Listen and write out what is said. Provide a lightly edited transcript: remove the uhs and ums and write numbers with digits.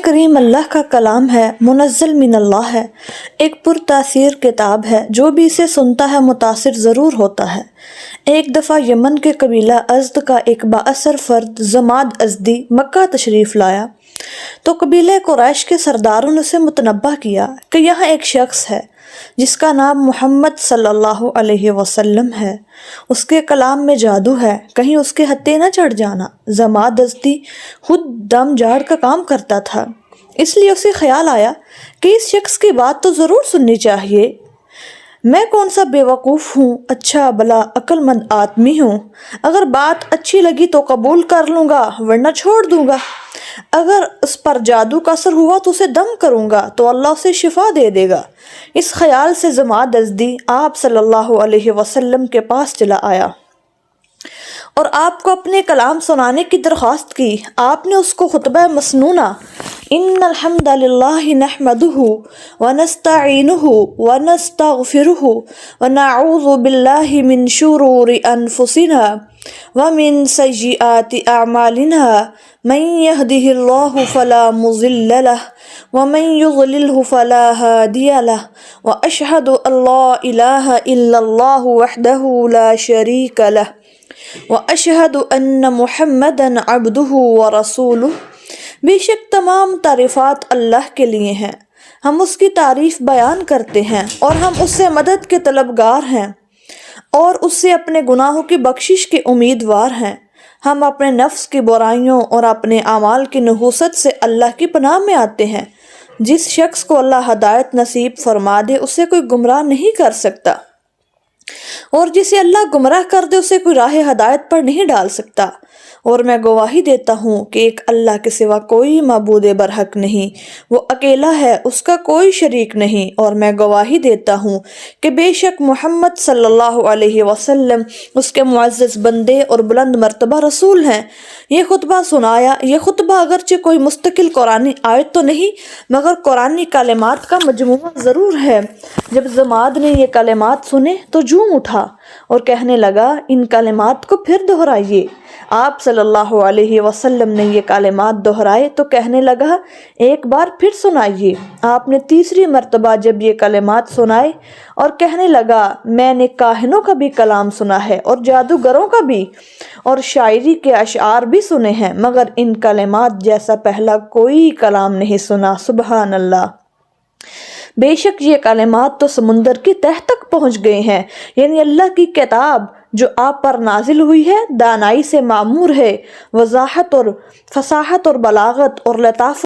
کریم اللہ کا کلام ہے، منزل من اللہ ہے، ایک پرتاثیر کتاب ہے، جو بھی اسے سنتا ہے متاثر ضرور ہوتا ہے۔ ایک دفعہ یمن کے قبیلہ ازد کا ایک بااثر فرد ضماد ازدی مکہ تشریف لایا تو قبیلہ قریش کے سرداروں نے اسے متنبہ کیا کہ یہاں ایک شخص ہے جس کا نام محمد صلی اللہ علیہ وسلم ہے، اس کے کلام میں جادو ہے، کہیں اس کے ہتھے نہ چڑھ جانا۔ ضماد ازدی خود دم جاڑ کا کام کرتا تھا، اس لیے اسے خیال آیا کہ اس شخص کی بات تو ضرور سننی چاہیے۔ میں کون سا بے وقوف ہوں، اچھا بلا عقل مند آدمی ہوں، اگر بات اچھی لگی تو قبول کر لوں گا ورنہ چھوڑ دوں گا، اگر اس پر جادو کا اثر ہوا تو اسے دم کروں گا تو اللہ اسے شفا دے دے گا۔ اس خیال سے ضماد ازدی آپ صلی اللہ علیہ وسلم کے پاس چلا آیا اور آپ کو اپنے کلام سنانے کی درخواست کی۔ آپ نے اس کو خطبہ مسنونہ ان الحمد للہ نحمدہ ونستعینہ ونستغفرہ ونعوذ باللہ من شرور انفسنا ومن سیئات اعمالنا من یہدہ اللہ فلا مضل لہ ومن یضللہ فلا ہادی لہ واشہد ان لا الہ الا اللہ وحدہ لا شریک لہ واشہد ان محمدا عبدہ ورسولہ۔ بے شک تمام تعریفات اللہ کے لیے ہیں، ہم اس کی تعریف بیان کرتے ہیں اور ہم اس سے مدد کے طلبگار ہیں اور اس سے اپنے گناہوں کی بخشش کے امیدوار ہیں۔ ہم اپنے نفس کی برائیوں اور اپنے اعمال کی نحوست سے اللہ کی پناہ میں آتے ہیں۔ جس شخص کو اللہ ہدایت نصیب فرما دے اسے کوئی گمراہ نہیں کر سکتا، اور جسے اللہ گمراہ کر دے اسے کوئی راہ ہدایت پر نہیں ڈال سکتا۔ اور میں گواہی دیتا ہوں کہ ایک اللہ کے سوا کوئی معبود برحق نہیں، وہ اکیلا ہے، اس کا کوئی شریک نہیں، اور میں گواہی دیتا ہوں کہ بے شک محمد صلی اللہ علیہ وسلم اس کے معزز بندے اور بلند مرتبہ رسول ہیں۔ یہ خطبہ سنایا، یہ خطبہ اگرچہ کوئی مستقل قرآنی آیت تو نہیں مگر قرآنی کلمات کا مجموعہ ضرور ہے۔ جب ضماد نے یہ کلمات سنے تو جھوم اٹھا اور کہنے لگا ان کلمات کو پھر دہرائیے۔ آپ صلی اللہ علیہ وسلم نے یہ کلمات دہرائے تو کہنے لگا ایک بار پھر سنائیے۔ آپ نے تیسری مرتبہ جب یہ کلمات سنائے اور کہنے لگا میں نے کاہنوں کا بھی کلام سنا ہے اور جادوگروں کا بھی اور شاعری کے اشعار بھی سنے ہیں، مگر ان کلمات جیسا پہلا کوئی کلام نہیں سنا۔ سبحان اللہ! بے شک یہ کلمات تو سمندر کی تہ تک پہنچ گئے ہیں، یعنی اللہ کی کتاب جو آپ پر نازل ہوئی ہے دانائی سے معمور ہے، وضاحت اور فصاحت اور بلاغت اور لطافت